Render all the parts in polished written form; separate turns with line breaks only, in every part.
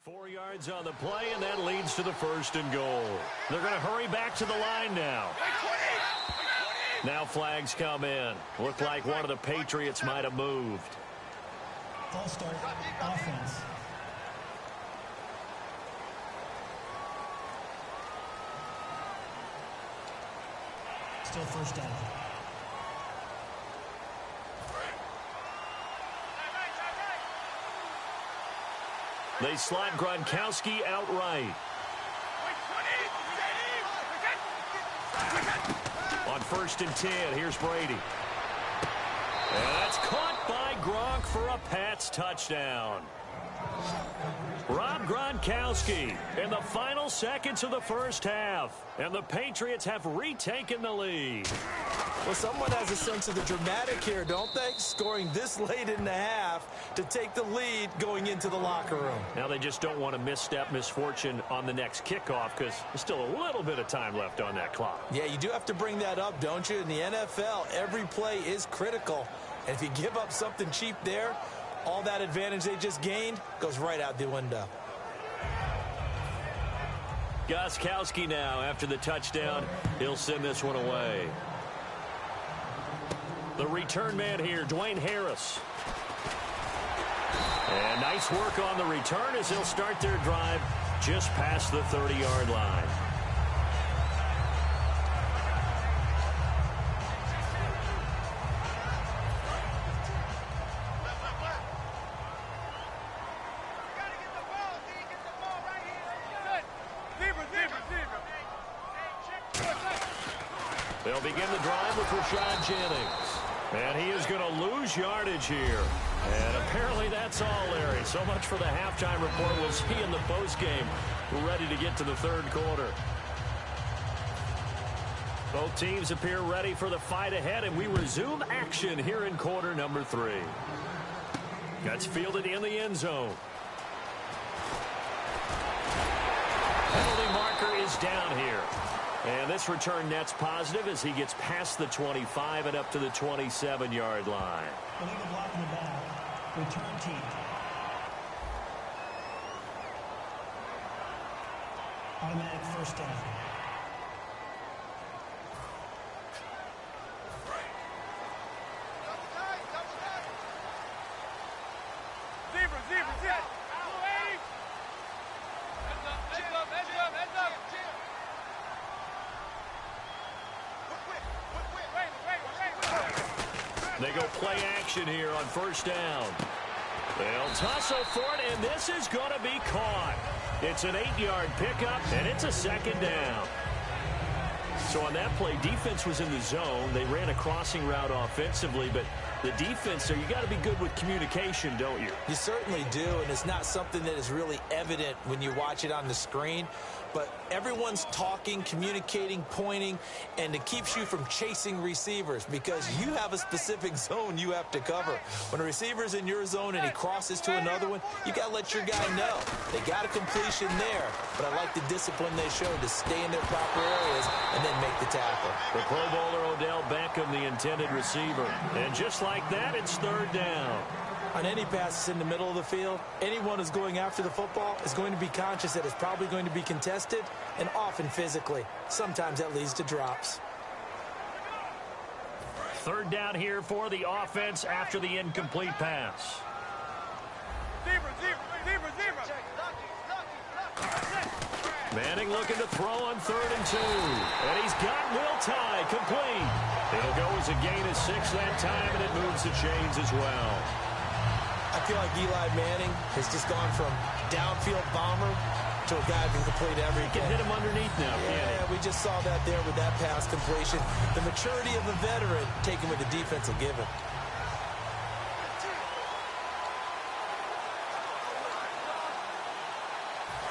4 yards on the play, and that leads to the first and goal. They're going to hurry back to the line now. Now flags come in. Looked like one of the Patriots might have moved.
False start, offense. Still first down.
They slide Gronkowski outright. On 1st and 10, here's Brady. And that's caught by Gronk for a Pats touchdown. Rob Gronkowski in the final seconds of the first half. And the Patriots have retaken the lead.
Well, someone has a sense of the dramatic here, don't they? Scoring this late in the half to take the lead going into the locker room.
Now they just don't want to misstep misfortune on the next kickoff because there's still a little bit of time left on that clock.
Yeah, you do have to bring that up, don't you? In the NFL, every play is critical. And if you give up something cheap there, all that advantage they just gained goes right out the window.
Gostkowski now after the touchdown. He'll send this one away. The return man here, Dwayne Harris. And nice work on the return as they'll start their drive just past the 30-yard line. They'll begin the drive with Rashad Jennings. And he is going to lose yardage here. And apparently that's all, Larry. So much for the halftime report. We'll see in the postgame. We're ready to get to the third quarter. Both teams appear ready for the fight ahead, and we resume action here in quarter number 3. Gets fielded in the end zone. Penalty marker is down here. And this return net's positive as he gets past the 25 and up to the 27-yard line.
Illegal block in the back. Return team. Automatic first down.
They go play action here on first down. They'll tussle for it, and this is going to be caught. It's an 8-yard pickup, and it's a second down. So on that play, defense was in the zone. They ran a crossing route offensively, but the defense, so you got to be good with communication, don't you?
You certainly do, and it's not something that is really evident when you watch it on the screen. But everyone's talking, communicating, pointing, and it keeps you from chasing receivers because you have a specific zone you have to cover. When a receiver's in your zone and he crosses to another one, you got to let your guy know. They got a completion there, but I like the discipline they showed to stay in their proper areas and then make the tackle.
The Pro Bowler Odell Beckham, the intended receiver. And just like that, it's third down.
On any passes in the middle of the field, anyone who's going after the football is going to be conscious that it's probably going to be contested and often physically. Sometimes that leads to drops.
Third down here for the offense after the incomplete pass. Manning looking to throw on 3rd and 2. And he's got Will Tye complete. It'll go as a gain of 6 that time, and it moves the chains as well.
I feel like Eli Manning has just gone from downfield bomber to a guy who can complete everything.
He can hit him underneath now,
yeah, we just saw that there with that pass completion. The maturity of a veteran taken with the defense will give him.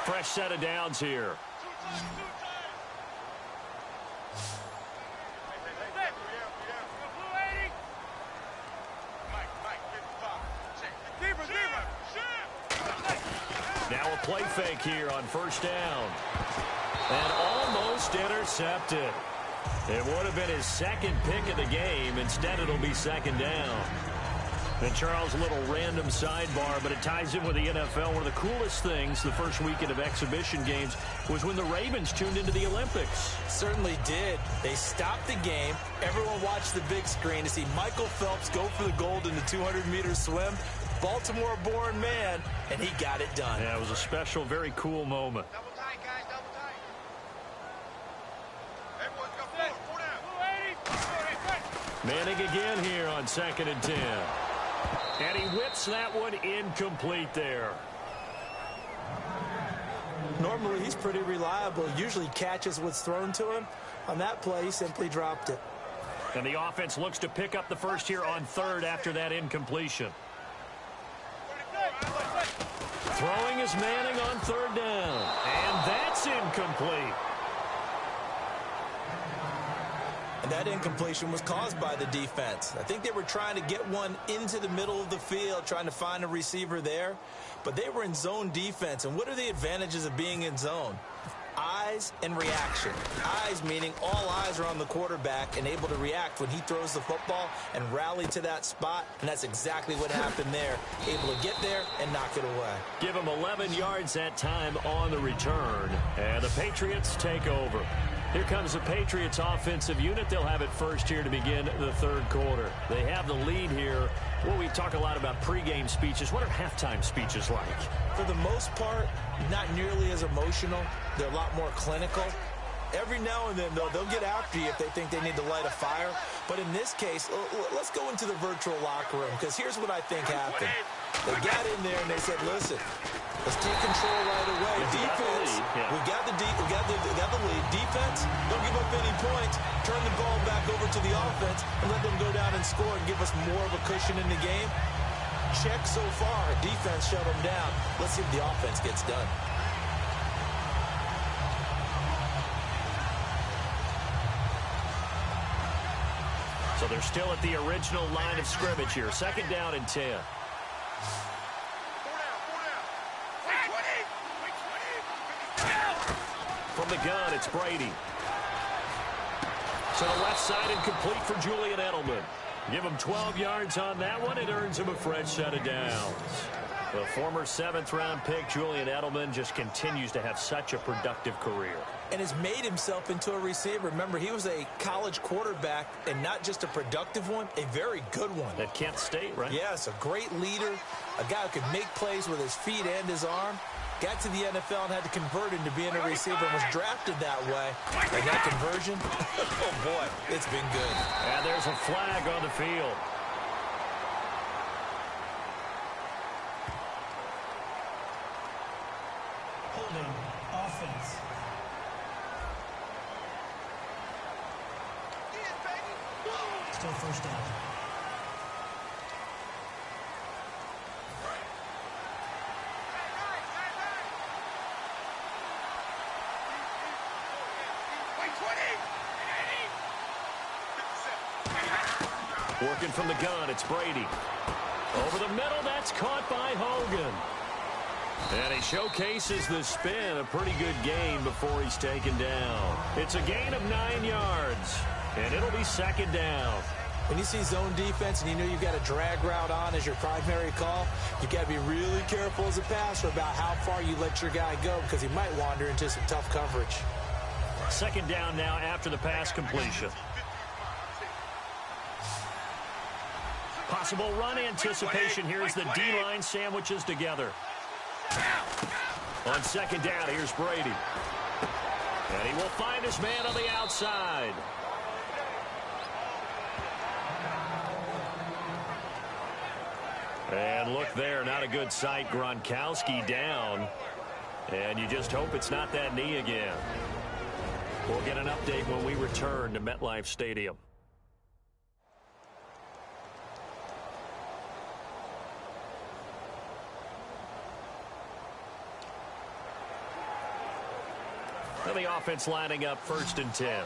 Fresh set of downs here. Now a play fake here on first down. And almost intercepted. It would have been his second pick of the game. Instead, it'll be second down. And Charles, a little random sidebar, but it ties in with the NFL. One of the coolest things the first weekend of exhibition games was when the Ravens tuned into the Olympics.
Certainly did. They stopped the game. Everyone watched the big screen to see Michael Phelps go for the gold in the 200-meter swim. Baltimore-born man, and he got it done.
Yeah, it was a special, very cool moment.
Double tight, guys, double tight. Everyone's got 4 down.
Manning again here on 2nd and 10. And he whips that one incomplete there.
Normally, he's pretty reliable. Usually catches what's thrown to him. On that play, he simply dropped it.
And the offense looks to pick up the first here on 3rd after that incompletion. Throwing is Manning on 3rd down. And that's incomplete.
And that incompletion was caused by the defense. I think they were trying to get one into the middle of the field, trying to find a receiver there. But they were in zone defense. And what are the advantages of being in zone? Eyes and reaction. Eyes meaning all eyes are on the quarterback and able to react when he throws the football and rally to that spot. And that's exactly what happened there. Able to get there and knock it away.
Give him 11 yards that time on the return. And the Patriots take over. Here comes the Patriots offensive unit. They'll have it first here to begin the 3rd quarter. They have the lead here. Well, we talk a lot about pregame speeches. What are halftime speeches like?
For the most part, not nearly as emotional. They're a lot more clinical. Every now and then, though, they'll get after you if they think they need to light a fire. But in this case, let's go into the virtual locker room, because here's what I think happened. They got in there and they said, listen, let's take control right away. Defense, we got the lead. Defense, don't give up any points. Turn the ball back over to the offense and let them go down and score and give us more of a cushion in the game. Check so far. Defense shut them down. Let's see if the offense gets done.
So they're still at the original line of scrimmage here. 2nd down and 10. From the gun, it's Brady. To the left side and complete for Julian Edelman. Give him 12 yards on that one. It earns him a fresh set of downs. The former 7th-round pick, Julian Edelman, just continues to have such a productive career.
And has made himself into a receiver. Remember, he was a college quarterback, and not just a productive one, a very good one.
At Kent State, right?
Yes, a great leader, a guy who could make plays with his feet and his arm. Got to the NFL and had to convert into being a receiver and was drafted that way. And that conversion, oh boy, it's been good.
And there's a flag on the field.
Holding offense. Still first down.
Working from the gun, it's Brady. Over the middle, that's caught by Hogan. And he showcases the spin, a pretty good gain before he's taken down. It's a gain of 9 yards, and it'll be 2nd down.
When you see zone defense and you know you've got a drag route on as your primary call, you've got to be really careful as a passer about how far you let your guy go, because he might wander into some tough coverage.
2nd down now after the pass completion. Possible run anticipation here as the D-line sandwiches together. On 2nd down, here's Brady. And he will find his man on the outside. And look there, not a good sight. Gronkowski down. And you just hope it's not that knee again. We'll get an update when we return to MetLife Stadium. And the offense lining up 1st and 10.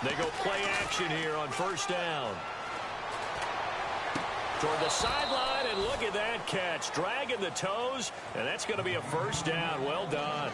They go play action here on 1st down. Toward the sideline, and look at that catch. Dragging the toes, and that's going to be a 1st down. Well done.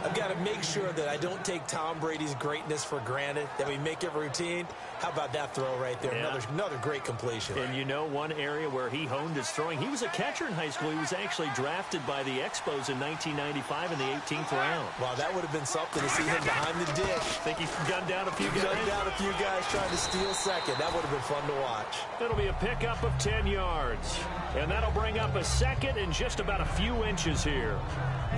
I've got to make sure that I don't take Tom Brady's greatness for granted, that we make it routine. How about that throw right there?
Yeah.
Another great completion.
And you know one area where he honed his throwing, he was a catcher in high school. He was actually drafted by the Expos in 1995 in the 18th round.
Wow, that would have been something to see him behind the dish.
Think he's gunned down a few guys?
Gunned down a few guys trying to steal second. That would have been fun to watch.
It'll be a pickup of 10 yards. And that'll bring up a second and just about a few inches here.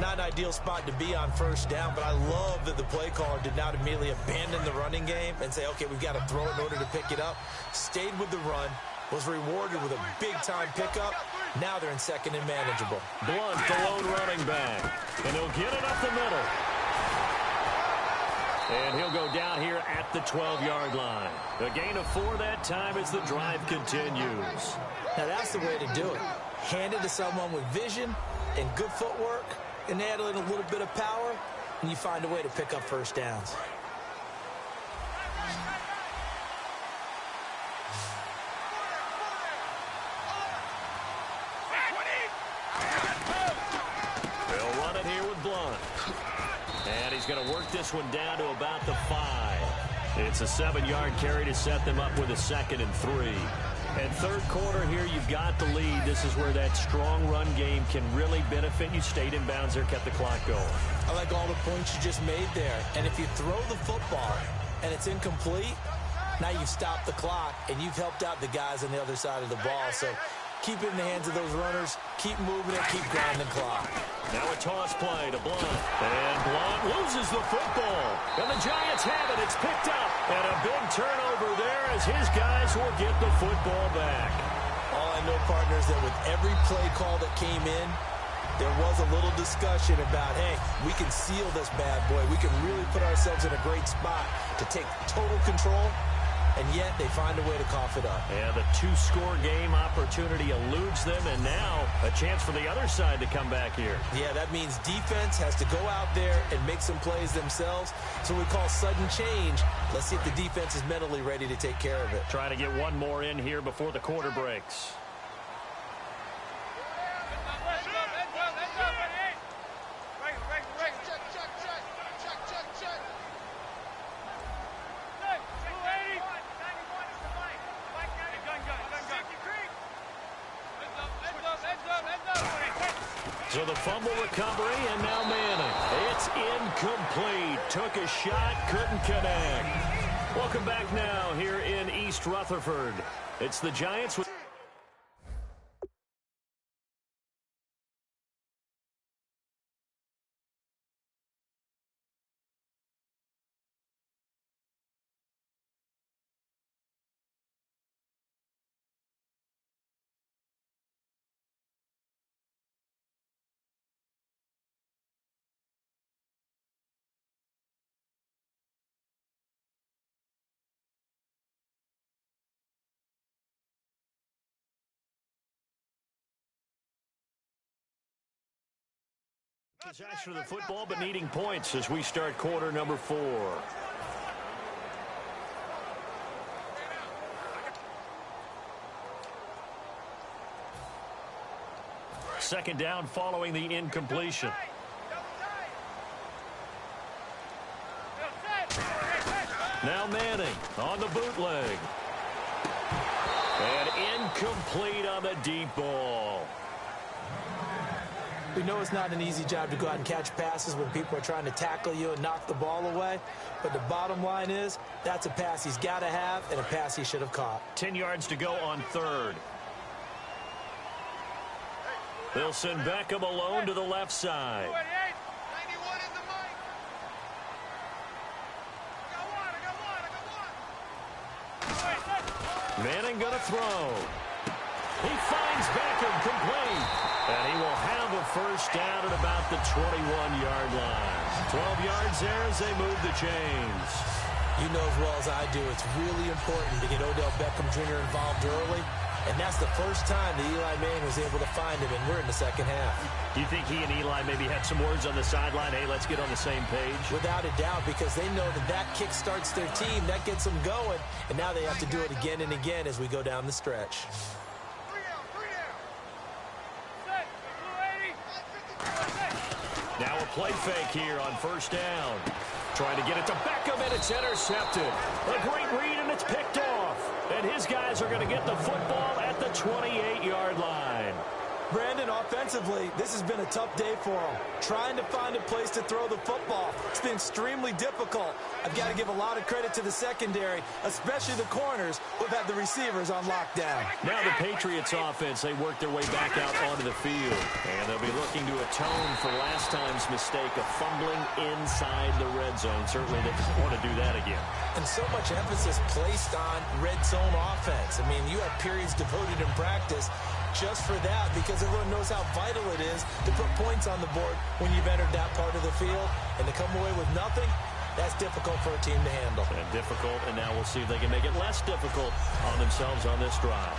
Not an ideal spot to be on first down, but I love that the play caller did not immediately abandon the running game and say, okay, we've got to throw it in order to pick it up. Stayed with the run, was rewarded with a big-time pickup. Now they're in second and manageable.
Blunt, the lone running back. And he'll get it up the middle. And he'll go down here at the 12-yard line. A gain of 4 that time as the drive continues.
Now that's the way to do it. Hand it to someone with vision and good footwork, and add in a little bit of power, and you find a way to pick up first downs.
They'll run it here with Blunt. And he's going to work this one down to about the 5. It's a 7-yard carry to set them up with a 2nd and 3. And third quarter here, you've got the lead. This is where that strong run game can really benefit you. Stayed in bounds there, kept the clock going.
I like all the points you just made there. And if you throw the football and it's incomplete, now you've stopped the clock and you've helped out the guys on the other side of the ball. So keep it in the hands of those runners. Keep moving it. Keep grinding clock.
Now a toss play to Blunt. And Blunt loses the football. And the Giants have it. It's picked up. And a big turnover there as his guys will get the football back.
All I know, partners, that with every play call that came in, there was a little discussion about, hey, we can seal this bad boy. We can really put ourselves in a great spot to take total control. And yet they find a way to cough it up.
Yeah, the 2-score game opportunity eludes them, and now a chance for the other side to come back here.
Yeah, that means defense has to go out there and make some plays themselves. So we call sudden change. Let's see if the defense is mentally ready to take care of it.
Trying to get one more in here before the quarter breaks. So the fumble recovery, and now Manning. It's incomplete. Took a shot, couldn't connect. Welcome back now here in East Rutherford. It's the Giants with... possession of the football, but needing points as we start quarter number 4. Second down following the incompletion. Now Manning on the bootleg. And incomplete on the deep ball.
We know it's not an easy job to go out and catch passes when people are trying to tackle you and knock the ball away. But the bottom line is, that's a pass he's got to have and a pass he should have caught.
10 yards to go on third. They'll send Beckham alone to the left side.
91 is the mic. I got one.
Manning gonna throw. He finds Beckham complete. And he will have a first down at about the 21-yard line. 12 yards there as they move the chains.
You know as well as I do, it's really important to get Odell Beckham Jr. involved early. And that's the first time that Eli Manning was able to find him, and we're in the second half.
Do you think he and Eli maybe had some words on the sideline? Hey, let's get on the same page.
Without a doubt, because they know that that kick starts their team. That gets them going. And now they have to do it again and again as we go down the stretch.
Now a play fake here on first down. Trying to get it to Beckham, and it's intercepted. A great read, and it's picked off. And his guys are going to get the football at the 28-yard line.
Brandon, offensively, this has been a tough day for him. Trying to find a place to throw the football. It's been extremely difficult. I've got to give a lot of credit to the secondary, especially the corners who've had the receivers on lockdown.
Now the Patriots offense, they work their way back out onto the field. And they'll be looking to atone for last time's mistake of fumbling inside the red zone. Certainly they don't want to do that again.
And so much emphasis placed on red zone offense. I mean, you have periods devoted in practice just for that, because everyone knows how vital it is to put points on the board when you've entered that part of the field. And to come away with nothing, that's difficult for a team to handle.
And difficult, and now we'll see if they can make it less difficult on themselves on this drive.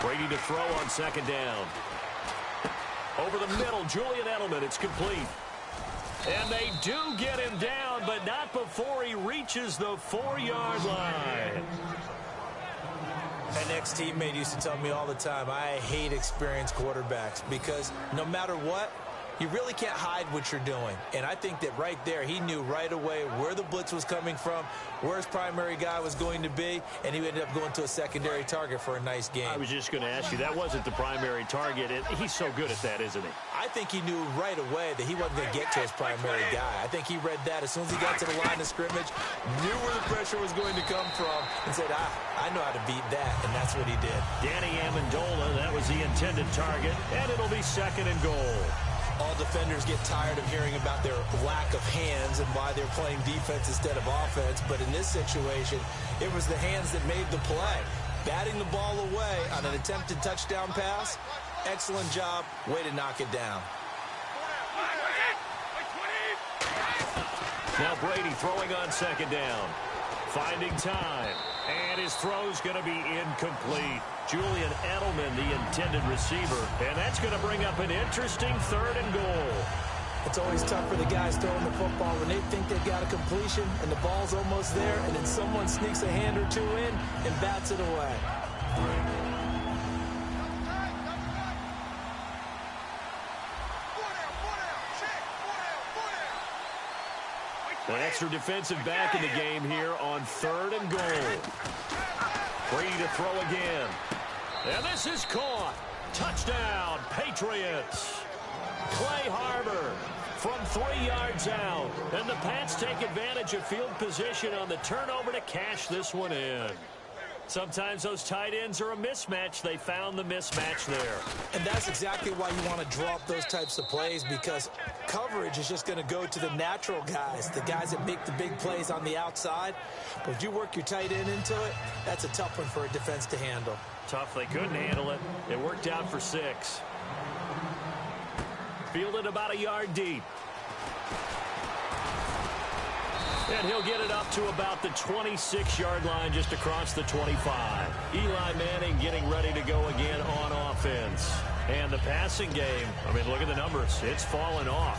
Brady to throw on second down. Over the middle, Julian Edelman, it's complete. And they do get him down, but not before he reaches the 4-yard line.
An ex-teammate used to tell me all the time, I hate experienced quarterbacks, because no matter what, you really can't hide what you're doing. And I think that right there, he knew right away where the blitz was coming from, where his primary guy was going to be, and he ended up going to a secondary target for a nice game.
I was just going to ask you, that wasn't the primary target. He's so good at that, isn't he?
I think he knew right away that he wasn't going to get to his primary guy. I think he read that as soon as he got to the line of scrimmage, knew where the pressure was going to come from, and said, I know how to beat that, and that's what he did.
Danny Amendola, that was the intended target, and it'll be second and goal.
All defenders get tired of hearing about their lack of hands and why they're playing defense instead of offense. But in this situation, it was the hands that made the play. Batting the ball away on an attempted touchdown pass. Excellent job. Way to knock it down.
Now Brady throwing on second down. Finding time. And his throw's going to be incomplete. Julian Edelman, the intended receiver. And that's going to bring up an interesting third and goal.
It's always tough for the guys throwing the football when they think they've got a completion and the ball's almost there, and then someone sneaks a hand or two in and bats it away.
An extra defensive back in the game here on third and goal. Brady to throw again. And this is caught. Touchdown, Patriots. Clay Harbor from 3 yards out. And the Pats take advantage of field position on the turnover to cash this one in. Sometimes those tight ends are a mismatch. They found the mismatch there.
And that's exactly why you want to draw up those types of plays, because coverage is just going to go to the natural guys, the guys that make the big plays on the outside. But if you work your tight end into it, that's a tough one for a defense to handle.
Tough. They couldn't handle it. It worked out for 6. Fielded about a yard deep. And he'll get it up to about the 26-yard line, just across the 25. Eli Manning getting ready to go again on offense. And the passing game, I mean, look at the numbers. It's fallen off.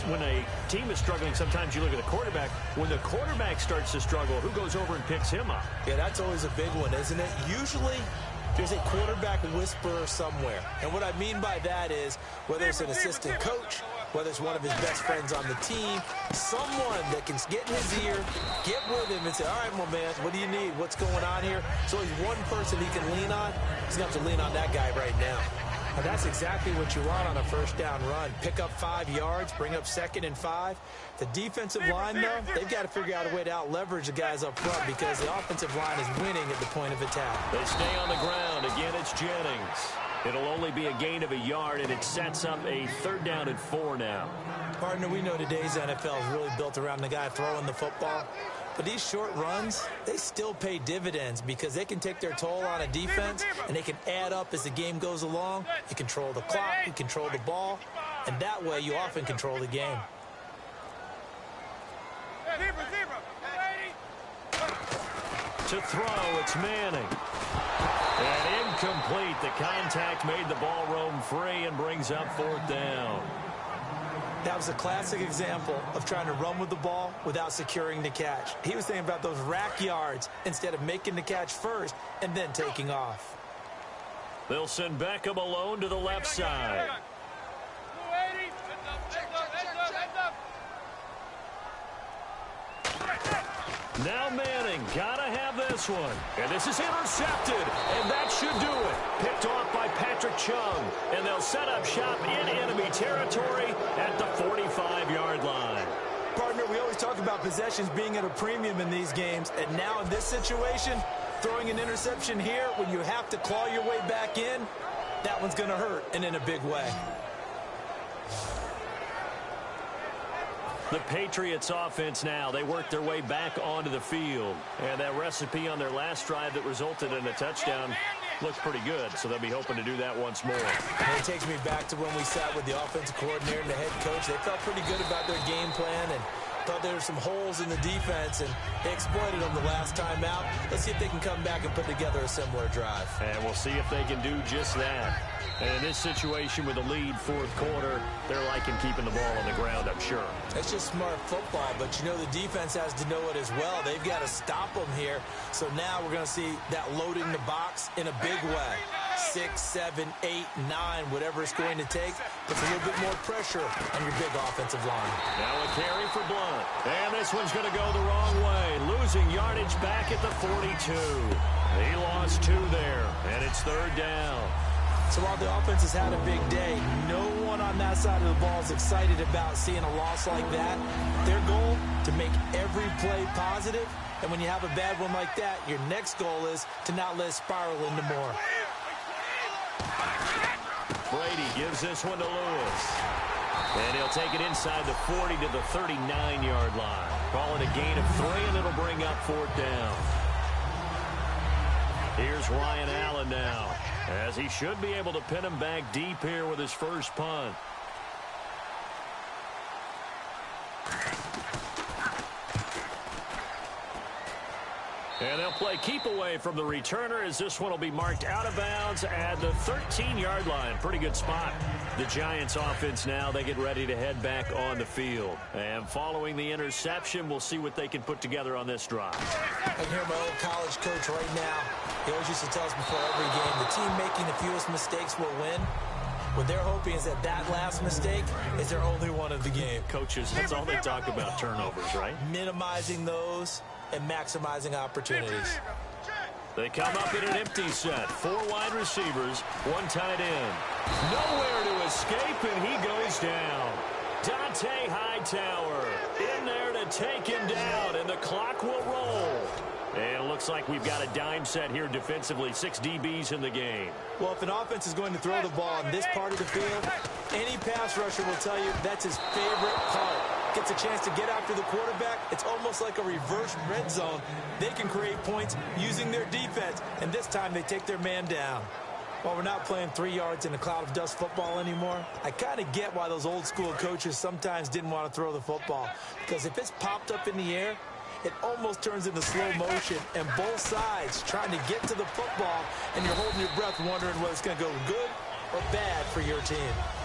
When a team is struggling, sometimes you look at the quarterback. When the quarterback starts to struggle, who goes over and picks him up?
Yeah, that's always a big one, isn't it? Usually, there's a quarterback whisperer somewhere. And what I mean by that is, whether it's an assistant coach, whether it's one of his best friends on the team, someone that can get in his ear, get with him and say, all right, my man, what do you need? What's going on here? So he's one person he can lean on. He's going to have to lean on that guy right now. And that's exactly what you want on a first down run. Pick up 5 yards, bring up 2nd and 5. The defensive line, though, they've got to figure out a way to out-leverage the guys up front, because the offensive line is winning at the point of attack.
They stay on the ground. Again, it's Jennings. It'll only be a gain of a yard, and it sets up a 3rd down and 4 now.
Partner, we know today's NFL is really built around the guy throwing the football. But these short runs, they still pay dividends, because they can take their toll on a defense, and they can add up as the game goes along. You control the clock, you control the ball, and that way you often control the game.
To throw, it's Manning. And incomplete. The contact made the ball roam free and brings up 4th down.
That was a classic example of trying to run with the ball without securing the catch. He was thinking about those rack yards instead of making the catch first and then taking off.
They'll send Beckham alone to the left side. Now Manning, gotta have this one. And this is intercepted, and that should do it. Picked off by Patrick Chung, and they'll set up shop in enemy territory at the 45-yard line.
Partner, we always talk about possessions being at a premium in these games, and now in this situation, throwing an interception here when you have to claw your way back in, that one's going to hurt, and in a big way.
The Patriots offense now, they work their way back onto the field. And that recipe on their last drive that resulted in a touchdown looks pretty good, so they'll be hoping to do that once more.
And it takes me back to when we sat with the offensive coordinator and the head coach. They felt pretty good about their game plan and thought there were some holes in the defense, and they exploited them the last time out. Let's see if they can come back and put together a similar drive.
And we'll see if they can do just that. And in this situation with a lead 4th quarter, they're liking keeping the ball on the ground, I'm sure.
It's just smart football, but you know the defense has to know it as well. They've got to stop them here. So now we're going to see that loading the box in a big way. 6, 7, 8, 9, whatever it's going to take, puts a little bit more pressure on your big offensive line.
Now a carry for Blunt. And this one's going to go the wrong way. Losing yardage back at the 42. He lost 2 there, and it's 3rd down.
So while the offense has had a big day, no one on that side of the ball is excited about seeing a loss like that. Their goal, to make every play positive. And when you have a bad one like that, your next goal is to not let it spiral into more.
Brady gives this one to Lewis. And he'll take it inside the 40 to the 39-yard line. Call it a gain of 3, and it'll bring up 4th down. Here's Ryan Allen now, as he should be able to pin him back deep here with his first punt. And they'll play keep away from the returner, as this one will be marked out of bounds at the 13-yard line. Pretty good spot. The Giants offense now, they get ready to head back on the field. And following the interception, we'll see what they can put together on this drive.
I can hear my old college coach right now. He always used to tell us before every game, the team making the fewest mistakes will win. What they're hoping is that that last mistake is their only one of the game.
Coaches, that's all they talk about, turnovers, right?
Minimizing those and maximizing opportunities.
They come up in an empty set. 4 wide receivers, 1 tight end. Nowhere to escape, and he goes down. Dante Hightower in there to take him down, and the clock will roll. And it looks like we've got a dime set here defensively. 6 DBs in the game.
Well, if an offense is going to throw the ball on this part of the field, any pass rusher will tell you that's his favorite part. Gets a chance to get after the quarterback. It's almost like a reverse red zone. They can create points using their defense, and this time they take their man down. While we're not playing 3 yards in a cloud of dust football anymore, I kind of get why those old school coaches sometimes didn't want to throw the football. Because if it's popped up in the air, it almost turns into slow motion, and both sides trying to get to the football, and you're holding your breath wondering whether it's going to go good or bad for your team.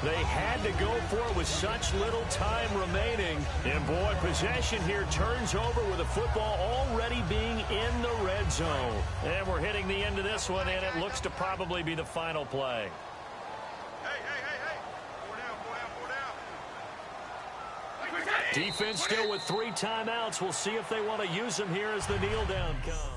They had to go for it with such little time remaining. And boy, possession here turns over with the football already being in the red zone. And we're hitting the end of this one, and it looks to probably be the final play.
Hey. 4 down.
Defense still with 3 timeouts. We'll see if they want to use them here as the kneel down comes.